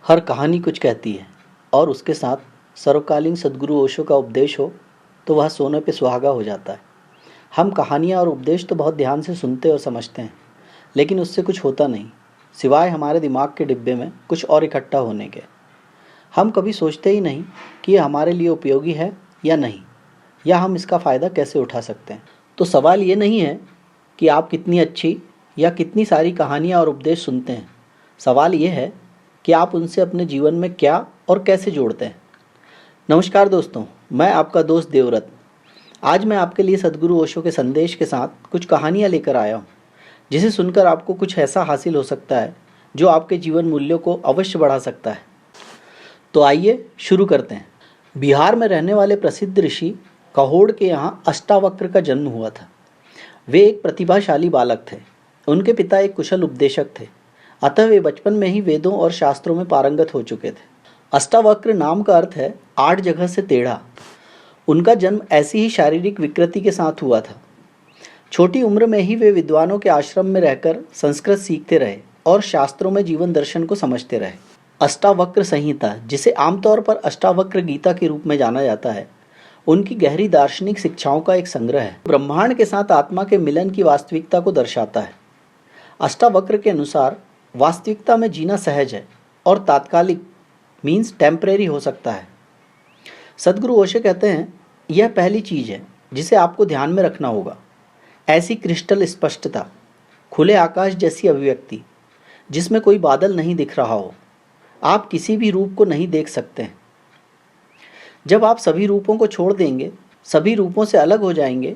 हर कहानी कुछ कहती है और उसके साथ सर्वकालीन सद्गुरु ओशो का उपदेश हो तो वह सोने पे सुहागा हो जाता है। हम कहानियाँ और उपदेश तो बहुत ध्यान से सुनते और समझते हैं, लेकिन उससे कुछ होता नहीं सिवाय हमारे दिमाग के डिब्बे में कुछ और इकट्ठा होने के। हम कभी सोचते ही नहीं कि ये हमारे लिए उपयोगी है या नहीं, या हम इसका फ़ायदा कैसे उठा सकते हैं। तो सवाल ये नहीं है कि आप कितनी अच्छी या कितनी सारी कहानियाँ और उपदेश सुनते हैं। सवाल ये है कि आप उनसे अपने जीवन में क्या और कैसे जोड़ते हैं। नमस्कार दोस्तों, मैं आपका दोस्त देवव्रत। आज मैं आपके लिए सद्गुरु ओशो के संदेश के साथ कुछ कहानियाँ लेकर आया हूँ, जिसे सुनकर आपको कुछ ऐसा हासिल हो सकता है जो आपके जीवन मूल्यों को अवश्य बढ़ा सकता है। तो आइए शुरू करते हैं। बिहार में रहने वाले प्रसिद्ध ऋषि कहोड़ के यहाँ अष्टावक्र का जन्म हुआ था। वे एक प्रतिभाशाली बालक थे। उनके पिता एक कुशल उपदेशक थे, अतः वे बचपन में ही वेदों और शास्त्रों में पारंगत हो चुके थे। अष्टावक्र नाम का अर्थ है 8 जगह से टेढ़ा। उनका जन्म ऐसी ही शारीरिक विकृति के साथ हुआ था। छोटी उम्र में ही वे विद्वानों के आश्रम में रहकर संस्कृत सीखते रहे और शास्त्रों में जीवन दर्शन को समझते रहे। अष्टावक्र संहिता, जिसे आमतौर पर अष्टावक्र गीता के रूप में जाना जाता है, उनकी गहरी दार्शनिक शिक्षाओं का एक संग्रह है। ब्रह्मांड के साथ आत्मा के मिलन की वास्तविकता को दर्शाता है। अष्टावक्र के अनुसार वास्तविकता में जीना सहज है और तात्कालिक मीन्स टेम्परेरी हो सकता है। सद्गुरु ओशो कहते हैं, यह पहली चीज़ है जिसे आपको ध्यान में रखना होगा। ऐसी क्रिस्टल स्पष्टता, खुले आकाश जैसी अभिव्यक्ति जिसमें कोई बादल नहीं दिख रहा हो। आप किसी भी रूप को नहीं देख सकते हैं। जब आप सभी रूपों को छोड़ देंगे, सभी रूपों से अलग हो जाएंगे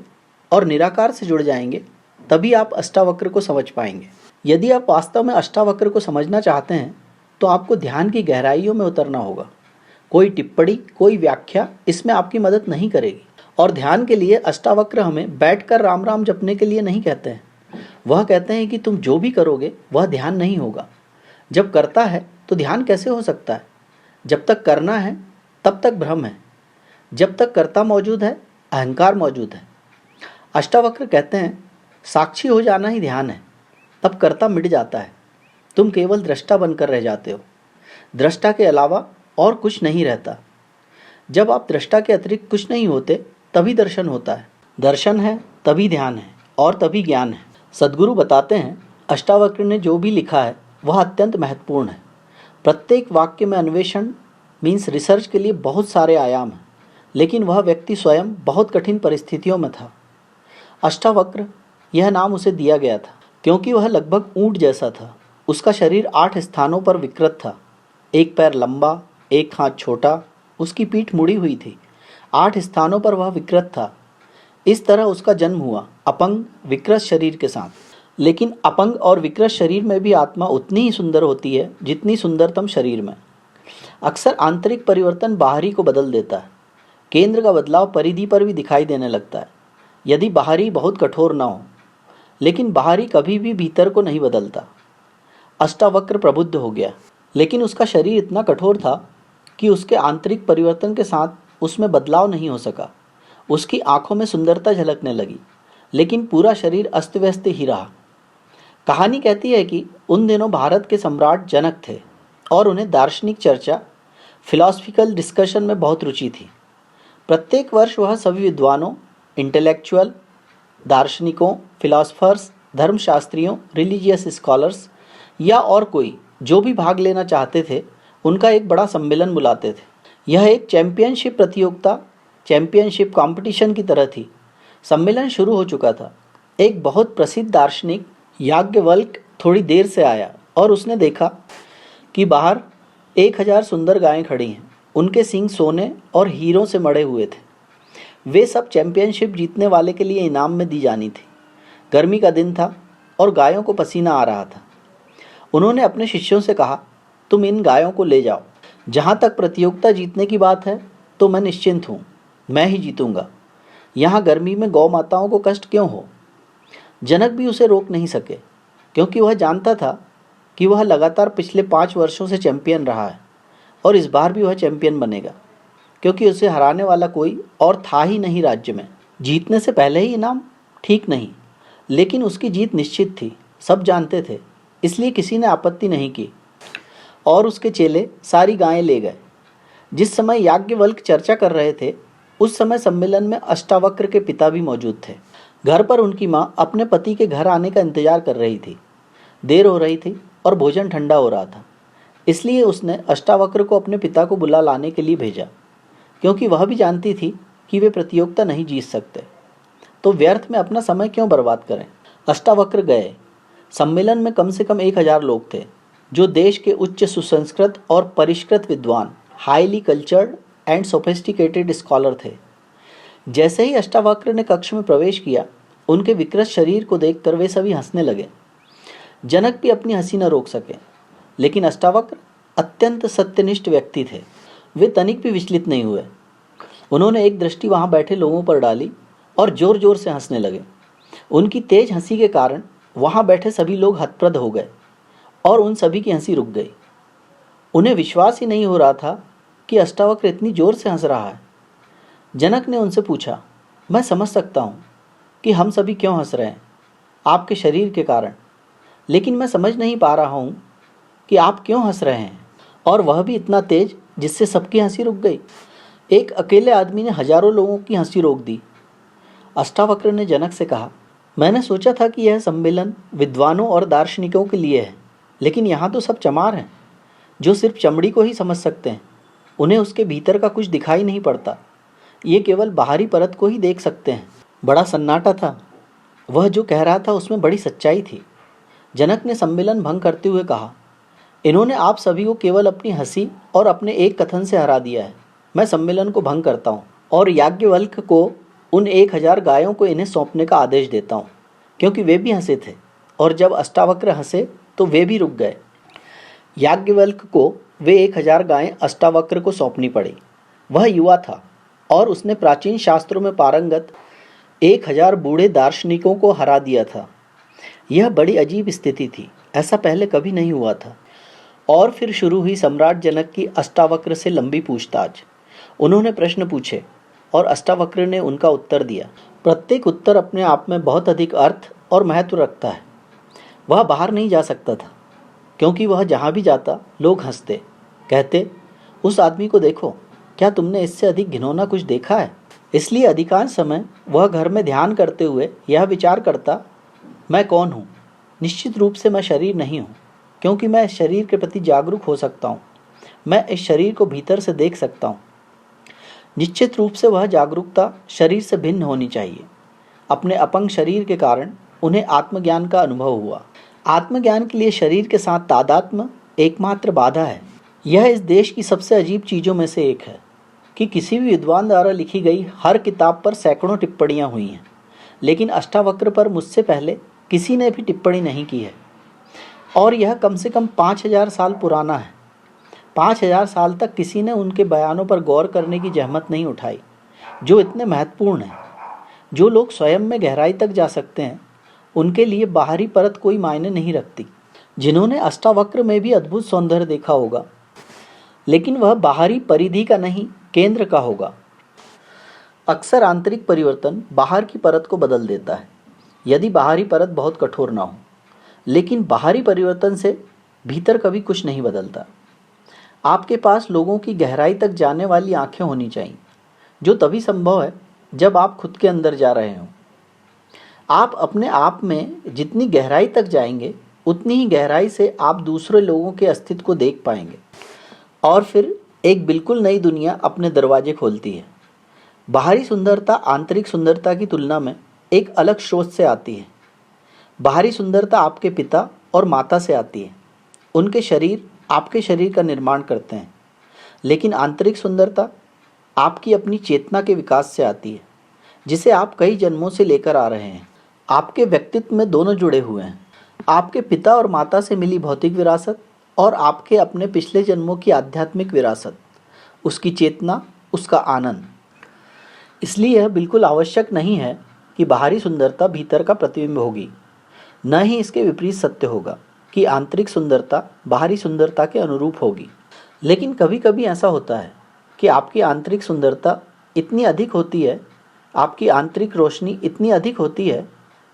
और निराकार से जुड़ जाएंगे, तभी आप अष्टावक्र को समझ पाएंगे। यदि आप वास्तव में अष्टावक्र को समझना चाहते हैं तो आपको ध्यान की गहराइयों में उतरना होगा। कोई टिप्पणी, कोई व्याख्या इसमें आपकी मदद नहीं करेगी। और ध्यान के लिए अष्टावक्र हमें बैठकर राम राम जपने के लिए नहीं कहते हैं। वह कहते हैं कि तुम जो भी करोगे वह ध्यान नहीं होगा। जब करता है तो ध्यान कैसे हो सकता है? जब तक करना है तब तक भ्रम है। जब तक कर्ता मौजूद है, अहंकार मौजूद है। अष्टावक्र कहते हैं, साक्षी हो जाना ही ध्यान है। तब कर्ता मिट जाता है। तुम केवल दृष्टा बनकर रह जाते हो। दृष्टा के अलावा और कुछ नहीं रहता। जब आप दृष्टा के अतिरिक्त कुछ नहीं होते, तभी दर्शन होता है। दर्शन है तभी ध्यान है और तभी ज्ञान है। सद्गुरु बताते हैं, अष्टावक्र ने जो भी लिखा है वह अत्यंत महत्वपूर्ण है। प्रत्येक वाक्य में अन्वेषण मीन्स रिसर्च के लिए बहुत सारे आयाम हैं, लेकिन वह व्यक्ति स्वयं बहुत कठिन परिस्थितियों में था। अष्टावक्र यह नाम उसे दिया गया था क्योंकि वह लगभग ऊंट जैसा था। उसका शरीर 8 स्थानों पर विकृत था। एक पैर लंबा, एक हाथ छोटा, उसकी पीठ मुड़ी हुई थी। 8 स्थानों पर वह विकृत था। इस तरह उसका जन्म हुआ, अपंग विकृत शरीर के साथ। लेकिन अपंग और विकृत शरीर में भी आत्मा उतनी ही सुंदर होती है जितनी सुंदरतम शरीर में। अक्सर आंतरिक परिवर्तन बाहरी को बदल देता है। केंद्र का बदलाव परिधि पर भी दिखाई देने लगता है, यदि बाहरी बहुत कठोर ना हो। लेकिन बाहरी कभी भी भीतर को नहीं बदलता। अष्टावक्र प्रबुद्ध हो गया, लेकिन उसका शरीर इतना कठोर था कि उसके आंतरिक परिवर्तन के साथ उसमें बदलाव नहीं हो सका। उसकी आंखों में सुंदरता झलकने लगी, लेकिन पूरा शरीर अस्त व्यस्त ही रहा। कहानी कहती है कि उन दिनों भारत के सम्राट जनक थे और उन्हें दार्शनिक चर्चा, फिलॉसफिकल डिस्कशन में बहुत रुचि थी। प्रत्येक वर्ष वह सभी विद्वानों, इंटेलेक्चुअल, दार्शनिकों, फिलॉसफर्स, धर्मशास्त्रियों, रिलीजियस स्कॉलर्स या और कोई जो भी भाग लेना चाहते थे, उनका एक बड़ा सम्मेलन बुलाते थे। यह एक चैंपियनशिप प्रतियोगिता, चैंपियनशिप कंपटीशन की तरह थी। सम्मेलन शुरू हो चुका था। एक बहुत प्रसिद्ध दार्शनिक याज्ञवल्क्य थोड़ी देर से आया और उसने देखा कि बाहर 1000 सुंदर गायें खड़ी हैं। उनके सींग सोने और हीरों से मढ़े हुए थे। वे सब चैंपियनशिप जीतने वाले के लिए इनाम में दी जानी थी। गर्मी का दिन था और गायों को पसीना आ रहा था। उन्होंने अपने शिष्यों से कहा, तुम इन गायों को ले जाओ। जहाँ तक प्रतियोगिता जीतने की बात है तो मैं निश्चिंत हूँ, मैं ही जीतूंगा। यहाँ गर्मी में गौ माताओं को कष्ट क्यों हो? जनक भी उसे रोक नहीं सके, क्योंकि वह जानता था कि वह लगातार पिछले 5 वर्षों से चैंपियन रहा है और इस बार भी वह चैंपियन बनेगा, क्योंकि उसे हराने वाला कोई और था ही नहीं राज्य में। जीतने से पहले ही इनाम? ठीक नहीं, लेकिन उसकी जीत निश्चित थी। सब जानते थे, इसलिए किसी ने आपत्ति नहीं की। और उसके चेले सारी गायें ले गए। जिस समय याज्ञवल्क्य चर्चा कर रहे थे उस समय सम्मेलन में अष्टावक्र के पिता भी मौजूद थे। घर पर उनकी माँ अपने पति के घर आने का इंतजार कर रही थी। देर हो रही थी और भोजन ठंडा हो रहा था, इसलिए उसने अष्टावक्र को अपने पिता को बुला लाने के लिए भेजा, क्योंकि वह भी जानती थी कि वे प्रतियोगिता नहीं जीत सकते, तो व्यर्थ में अपना समय क्यों बर्बाद करें। अष्टावक्र गए। सम्मेलन में कम से कम 1000 लोग थे, जो देश के उच्च सुसंस्कृत और परिष्कृत विद्वान, highly cultured and sophisticated scholar थे। जैसे ही अष्टावक्र ने कक्ष में प्रवेश किया, उनके विकृत शरीर को देखकर वे सभी हंसने लगे। जनक भी अपनी हंसी न रोक सके, लेकिन अष्टावक्र अत्यंत सत्यनिष्ठ व्यक्ति थे। वे तनिक भी विचलित नहीं हुए। उन्होंने एक दृष्टि वहां बैठे लोगों पर डाली और जोर जोर से हंसने लगे। उनकी तेज हंसी के कारण वहां बैठे सभी लोग हतप्रद हो गए और उन सभी की हंसी रुक गई। उन्हें विश्वास ही नहीं हो रहा था कि अष्टावक्र इतनी जोर से हंस रहा है। जनक ने उनसे पूछा, मैं समझ सकता हूँ कि हम सभी क्यों हंस रहे हैं, आपके शरीर के कारण, लेकिन मैं समझ नहीं पा रहा हूँ कि आप क्यों हंस रहे हैं, और वह भी इतना तेज जिससे सबकी हंसी रुक गई। एक अकेले आदमी ने हजारों लोगों की हंसी रोक दी। अष्टावक्र ने जनक से कहा, मैंने सोचा था कि यह सम्मेलन विद्वानों और दार्शनिकों के लिए है, लेकिन यहाँ तो सब चमार हैं, जो सिर्फ चमड़ी को ही समझ सकते हैं। उन्हें उसके भीतर का कुछ दिखाई नहीं पड़ता, ये केवल बाहरी परत को ही देख सकते हैं। बड़ा सन्नाटा था। वह जो कह रहा था उसमें बड़ी सच्चाई थी। जनक ने सम्मेलन भंग करते हुए कहा, इन्होंने आप सभी को केवल अपनी हंसी और अपने एक कथन से हरा दिया है। मैं सम्मेलन को भंग करता हूँ और याज्ञवल्क्य को उन 1000 गायों को इन्हें सौंपने का आदेश देता हूँ, क्योंकि वे भी हंसे थे, और जब अष्टावक्र हंसे तो वे भी रुक गए। याज्ञवल्क्य को वे 1000 गायें अष्टावक्र को सौंपनी पड़ी। वह युवा था और उसने प्राचीन शास्त्रों में पारंगत 1000 बूढ़े दार्शनिकों को हरा दिया था। यह बड़ी अजीब स्थिति थी, ऐसा पहले कभी नहीं हुआ था। और फिर शुरू हुई सम्राट जनक की अष्टावक्र से लंबी पूछताछ। उन्होंने प्रश्न पूछे और अष्टावक्र ने उनका उत्तर दिया। प्रत्येक उत्तर अपने आप में बहुत अधिक अर्थ और महत्व रखता है। वह बाहर नहीं जा सकता था, क्योंकि वह जहाँ भी जाता लोग हंसते, कहते, उस आदमी को देखो, क्या तुमने इससे अधिक घिनौना कुछ देखा है। इसलिए अधिकांश समय वह घर में ध्यान करते हुए यह विचार करता, मैं कौन हूँ। निश्चित रूप से मैं शरीर नहीं हूँ, क्योंकि मैं इस शरीर के प्रति जागरूक हो सकता हूँ। मैं इस शरीर को भीतर से देख सकता हूँ। निश्चित रूप से वह जागरूकता शरीर से भिन्न होनी चाहिए। अपने अपंग शरीर के कारण उन्हें आत्मज्ञान का अनुभव हुआ। आत्मज्ञान के लिए शरीर के साथ तादात्म्य एकमात्र बाधा है। यह इस देश की सबसे अजीब चीज़ों में से एक है कि किसी भी विद्वान द्वारा लिखी गई हर किताब पर सैकड़ों टिप्पणियाँ हुई हैं, लेकिन अष्टावक्र पर मुझसे पहले किसी ने भी टिप्पणी नहीं की है, और यह कम से कम 5000 साल पुराना है। 5000 साल तक किसी ने उनके बयानों पर गौर करने की जहमत नहीं उठाई, जो इतने महत्वपूर्ण हैं। जो लोग स्वयं में गहराई तक जा सकते हैं, उनके लिए बाहरी परत कोई मायने नहीं रखती। जिन्होंने अष्टावक्र में भी अद्भुत सौंदर्य देखा होगा, लेकिन वह बाहरी परिधि का नहीं, केंद्र का होगा। अक्सर आंतरिक परिवर्तन बाहर की परत को बदल देता है, यदि बाहरी परत बहुत कठोर ना हो, लेकिन बाहरी परिवर्तन से भीतर कभी कुछ नहीं बदलता। आपके पास लोगों की गहराई तक जाने वाली आंखें होनी चाहिए, जो तभी संभव है जब आप खुद के अंदर जा रहे हों। आप अपने आप में जितनी गहराई तक जाएंगे, उतनी ही गहराई से आप दूसरे लोगों के अस्तित्व को देख पाएंगे, और फिर एक बिल्कुल नई दुनिया अपने दरवाजे खोलती है। बाहरी सुंदरता आंतरिक सुंदरता की तुलना में एक अलग स्रोत से आती है। बाहरी सुंदरता आपके पिता और माता से आती है। उनके शरीर आपके शरीर का निर्माण करते हैं, लेकिन आंतरिक सुंदरता आपकी अपनी चेतना के विकास से आती है, जिसे आप कई जन्मों से लेकर आ रहे हैं। आपके व्यक्तित्व में दोनों जुड़े हुए हैं, आपके पिता और माता से मिली भौतिक विरासत और आपके अपने पिछले जन्मों की आध्यात्मिक विरासत, उसकी चेतना, उसका आनंद। इसलिए यह बिल्कुल आवश्यक नहीं है कि बाहरी सुंदरता भीतर का प्रतिबिंब होगी, न ही इसके विपरीत सत्य होगा कि आंतरिक सुंदरता बाहरी सुंदरता के अनुरूप होगी। लेकिन कभी कभी ऐसा होता है कि आपकी आंतरिक सुंदरता इतनी अधिक होती है, आपकी आंतरिक रोशनी इतनी अधिक होती है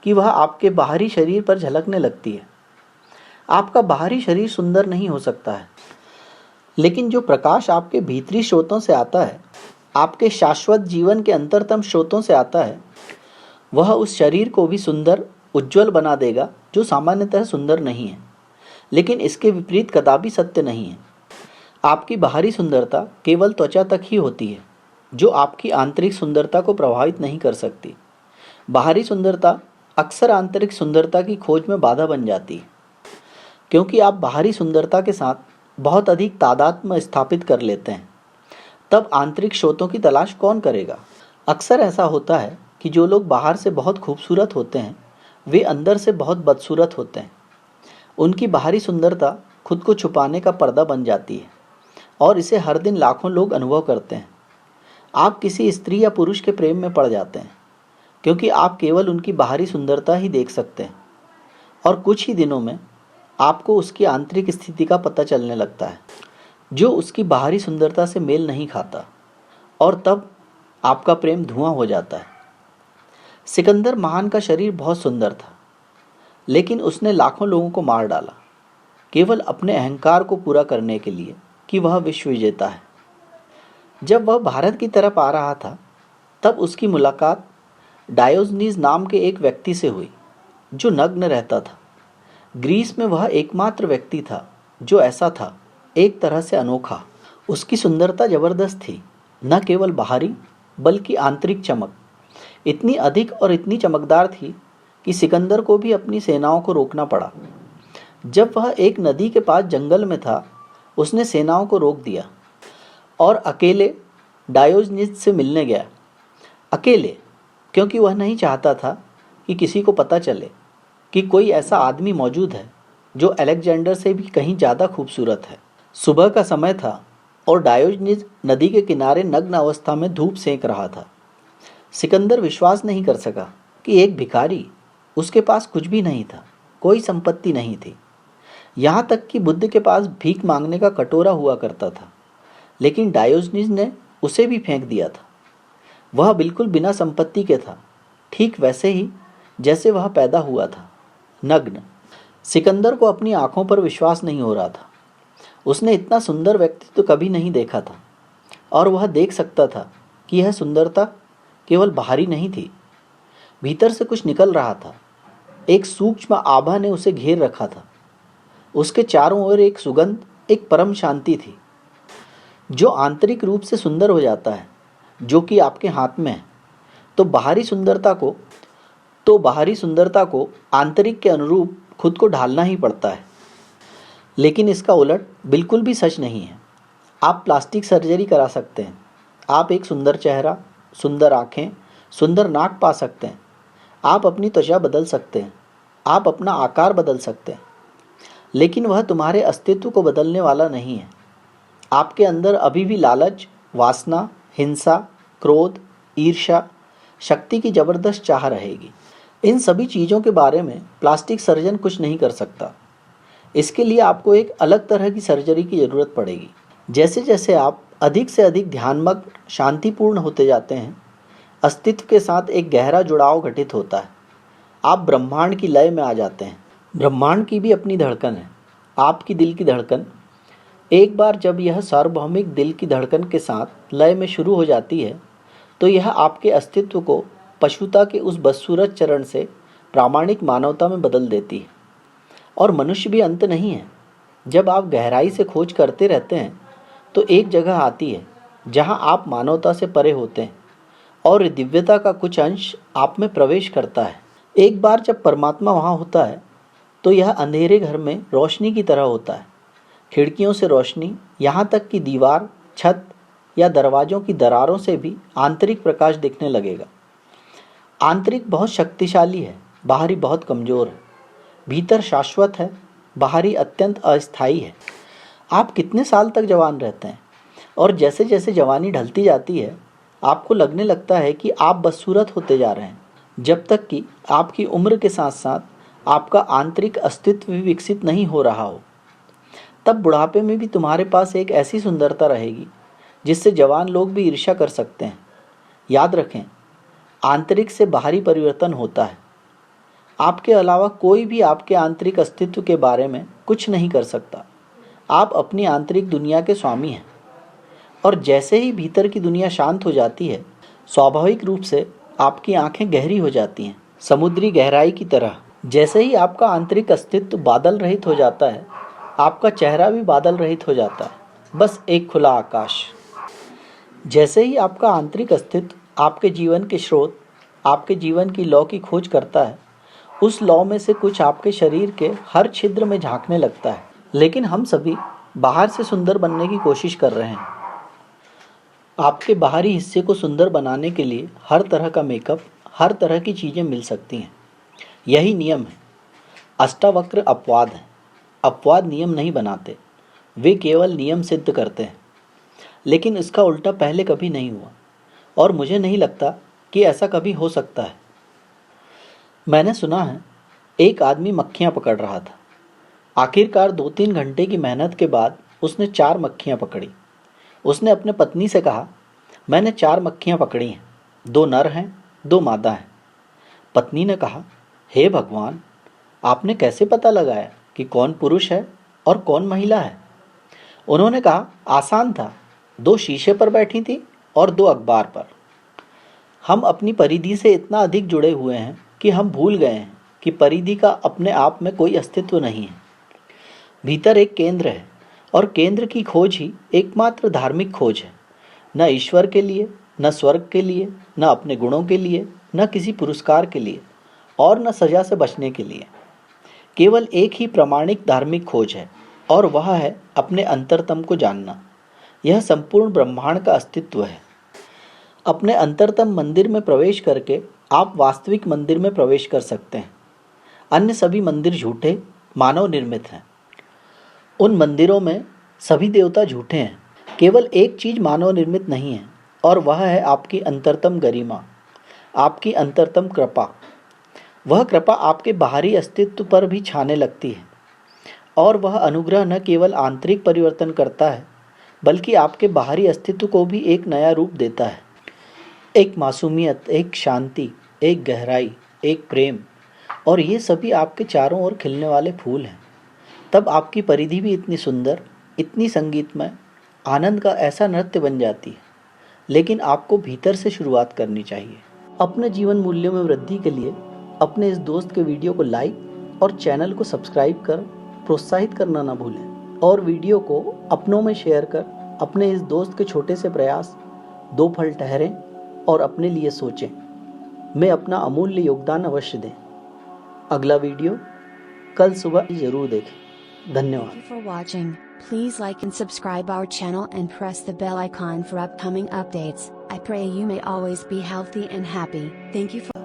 कि वह आपके बाहरी शरीर पर झलकने लगती है। आपका बाहरी शरीर सुंदर नहीं हो सकता है, लेकिन जो प्रकाश आपके भीतरी स्रोतों से आता है, आपके शाश्वत जीवन के अंतरतम स्रोतों से आता है, वह उस शरीर को भी सुंदर, उज्जवल बना देगा जो सामान्यतः सुंदर नहीं है। लेकिन इसके विपरीत कदापि सत्य नहीं है। आपकी बाहरी सुंदरता केवल त्वचा तक ही होती है, जो आपकी आंतरिक सुंदरता को प्रभावित नहीं कर सकती। बाहरी सुंदरता अक्सर आंतरिक सुंदरता की खोज में बाधा बन जाती है, क्योंकि आप बाहरी सुंदरता के साथ बहुत अधिक तादात्म्य स्थापित कर लेते हैं। तब आंतरिक स्रोतों की तलाश कौन करेगा? अक्सर ऐसा होता है कि जो लोग बाहर से बहुत खूबसूरत होते हैं, वे अंदर से बहुत बदसूरत होते हैं। उनकी बाहरी सुंदरता खुद को छुपाने का पर्दा बन जाती है और इसे हर दिन लाखों लोग अनुभव करते हैं। आप किसी स्त्री या पुरुष के प्रेम में पड़ जाते हैं, क्योंकि आप केवल उनकी बाहरी सुंदरता ही देख सकते हैं, और कुछ ही दिनों में आपको उसकी आंतरिक स्थिति का पता चलने लगता है, जो उसकी बाहरी सुंदरता से मेल नहीं खाता, और तब आपका प्रेम धुआं हो जाता है। सिकंदर महान का शरीर बहुत सुंदर था, लेकिन उसने लाखों लोगों को मार डाला, केवल अपने अहंकार को पूरा करने के लिए कि वह विश्व विजेता है। जब वह भारत की तरफ आ रहा था, तब उसकी मुलाकात डायोजनीज नाम के एक व्यक्ति से हुई, जो नग्न रहता था। ग्रीस में वह एकमात्र व्यक्ति था जो ऐसा था, एक तरह से अनोखा। उसकी सुंदरता जबरदस्त थी, न केवल बाहरी बल्कि आंतरिक चमक इतनी अधिक और इतनी चमकदार थी कि सिकंदर को भी अपनी सेनाओं को रोकना पड़ा। जब वह एक नदी के पास जंगल में था, उसने सेनाओं को रोक दिया और अकेले डायोजनीज से मिलने गया। अकेले, क्योंकि वह नहीं चाहता था कि किसी को पता चले कि कोई ऐसा आदमी मौजूद है जो अलेक्जेंडर से भी कहीं ज़्यादा खूबसूरत है। सुबह का समय था और डायोजनीज नदी के किनारे नग्न अवस्था में धूप सेंक रहा था। सिकंदर विश्वास नहीं कर सका कि एक भिखारी, उसके पास कुछ भी नहीं था, कोई संपत्ति नहीं थी, यहाँ तक कि बुद्ध के पास भीख मांगने का कटोरा हुआ करता था, लेकिन डायोजनीज ने उसे भी फेंक दिया था। वह बिल्कुल बिना संपत्ति के था, ठीक वैसे ही जैसे वह पैदा हुआ था, नग्न। सिकंदर को अपनी आंखों पर विश्वास नहीं हो रहा था। उसने इतना सुंदर व्यक्तित्व कभी नहीं देखा था, और वह देख सकता था कि यह सुंदरता केवल बाहरी नहीं थी, भीतर से कुछ निकल रहा था। एक सूक्ष्म आभा ने उसे घेर रखा था। उसके चारों ओर एक सुगंध, एक परम शांति थी। जो आंतरिक रूप से सुंदर हो जाता है, जो कि आपके हाथ में है, तो बाहरी सुंदरता को आंतरिक के अनुरूप खुद को ढालना ही पड़ता है। लेकिन इसका उलट बिल्कुल भी सच नहीं है। आप प्लास्टिक सर्जरी करा सकते हैं, आप एक सुंदर चेहरा, सुंदर आँखें, सुंदर नाक पा सकते हैं, आप अपनी त्वचा बदल सकते हैं, आप अपना आकार बदल सकते हैं, लेकिन वह तुम्हारे अस्तित्व को बदलने वाला नहीं है। आपके अंदर अभी भी लालच, वासना, हिंसा, क्रोध, ईर्ष्या, शक्ति की जबरदस्त चाह रहेगी। इन सभी चीज़ों के बारे में प्लास्टिक सर्जन कुछ नहीं कर सकता। इसके लिए आपको एक अलग तरह की सर्जरी की ज़रूरत पड़ेगी। जैसे जैसे आप अधिक से अधिक ध्यानमग्न, शांतिपूर्ण होते जाते हैं, अस्तित्व के साथ एक गहरा जुड़ाव घटित होता है। आप ब्रह्मांड की लय में आ जाते हैं। ब्रह्मांड की भी अपनी धड़कन है, आपकी दिल की धड़कन। एक बार जब यह सार्वभौमिक दिल की धड़कन के साथ लय में शुरू हो जाती है, तो यह आपके अस्तित्व को पशुता के उस बदसूरत चरण से प्रामाणिक मानवता में बदल देती है। और मनुष्य भी अंत नहीं है। जब आप गहराई से खोज करते रहते हैं, तो एक जगह आती है जहां आप मानवता से परे होते हैं और दिव्यता का कुछ अंश आप में प्रवेश करता है। एक बार जब परमात्मा वहां होता है, तो यह अंधेरे घर में रोशनी की तरह होता है। खिड़कियों से रोशनी, यहाँ तक कि दीवार, छत या दरवाज़ों की दरारों से भी आंतरिक प्रकाश दिखने लगेगा। आंतरिक बहुत शक्तिशाली है, बाहरी बहुत कमज़ोर है। भीतर शाश्वत है, बाहरी अत्यंत अस्थायी है। आप कितने साल तक जवान रहते हैं, और जैसे जैसे जवानी ढलती जाती है, आपको लगने लगता है कि आप बदसूरत होते जा रहे हैं, जब तक कि आपकी उम्र के साथ साथ आपका आंतरिक अस्तित्व भी विकसित नहीं हो रहा हो। तब बुढ़ापे में भी तुम्हारे पास एक ऐसी सुंदरता रहेगी जिससे जवान लोग भी ईर्ष्या कर सकते हैं। याद रखें, आंतरिक से बाहरी परिवर्तन होता है। आपके अलावा कोई भी आपके आंतरिक अस्तित्व के बारे में कुछ नहीं कर सकता। आप अपनी आंतरिक दुनिया के स्वामी हैं और जैसे ही भीतर की दुनिया शांत हो जाती है, स्वाभाविक रूप से आपकी आंखें गहरी हो जाती हैं, समुद्री गहराई की तरह। जैसे ही आपका आंतरिक अस्तित्व बादल रहित हो जाता है, आपका चेहरा भी बादल रहित हो जाता है, बस एक खुला आकाश। जैसे ही आपका आंतरिक अस्तित्व आपके जीवन के स्रोत, आपके जीवन की लौ की खोज करता है, उस लौ में से कुछ आपके शरीर के हर छिद्र में झांकने लगता है। लेकिन हम सभी बाहर से सुंदर बनने की कोशिश कर रहे हैं। आपके बाहरी हिस्से को सुंदर बनाने के लिए हर तरह का मेकअप, हर तरह की चीज़ें मिल सकती हैं। यही नियम है। अष्टावक्र अपवाद हैं। अपवाद नियम नहीं बनाते, वे केवल नियम सिद्ध करते हैं। लेकिन इसका उल्टा पहले कभी नहीं हुआ और मुझे नहीं लगता कि ऐसा कभी हो सकता है। मैंने सुना है एक आदमी मक्खियाँ पकड़ रहा था। आखिरकार 2-3 घंटे की मेहनत के बाद उसने 4 मक्खियाँ पकड़ी। उसने अपने पत्नी से कहा, मैंने 4 मक्खियाँ पकड़ी हैं, 2 नर हैं, 2 मादा हैं। पत्नी ने कहा, हे भगवान, आपने कैसे पता लगाया कि कौन पुरुष है और कौन महिला है? उन्होंने कहा, आसान था, 2 शीशे पर बैठी थी और 2 अखबार पर। हम अपनी परिधि से इतना अधिक जुड़े हुए हैं कि हम भूल गए हैं कि परिधि का अपने आप में कोई अस्तित्व नहीं है। भीतर एक केंद्र है और केंद्र की खोज ही एकमात्र धार्मिक खोज है। न ईश्वर के लिए, न स्वर्ग के लिए, न अपने गुणों के लिए, न किसी पुरस्कार के लिए और न सजा से बचने के लिए। केवल एक ही प्रामाणिक धार्मिक खोज है और वह है अपने अंतरतम को जानना। यह संपूर्ण ब्रह्मांड का अस्तित्व है। अपने अंतरतम मंदिर में प्रवेश करके आप वास्तविक मंदिर में प्रवेश कर सकते हैं। अन्य सभी मंदिर झूठे, मानव निर्मित हैं। उन मंदिरों में सभी देवता झूठे हैं। केवल एक चीज़ मानव निर्मित नहीं है और वह है आपकी अंतरतम गरिमा, आपकी अंतरतम कृपा। वह कृपा आपके बाहरी अस्तित्व पर भी छाने लगती है और वह अनुग्रह न केवल आंतरिक परिवर्तन करता है बल्कि आपके बाहरी अस्तित्व को भी एक नया रूप देता है। एक मासूमियत, एक शांति, एक गहराई, एक प्रेम, और ये सभी आपके चारों ओर खिलने वाले फूल हैं। तब आपकी परिधि भी इतनी सुंदर, इतनी संगीतमय, आनंद का ऐसा नृत्य बन जाती है। लेकिन आपको भीतर से शुरुआत करनी चाहिए। अपने जीवन मूल्यों में वृद्धि के लिए अपने इस दोस्त के वीडियो को लाइक और चैनल को सब्सक्राइब कर प्रोत्साहित करना ना भूलें और वीडियो को अपनों में शेयर कर अपने इस दोस्त के छोटे से प्रयास 2 फल ठहरें और अपने लिए सोचें। मैं अपना अमूल्य योगदान अवश्य दें। अगला वीडियो कल सुबह जरूर देखें। धन्यवाद। Thank you for watching. Please like and subscribe our channel and press the bell icon for upcoming updates. I pray you may always be healthy and happy. Thank you for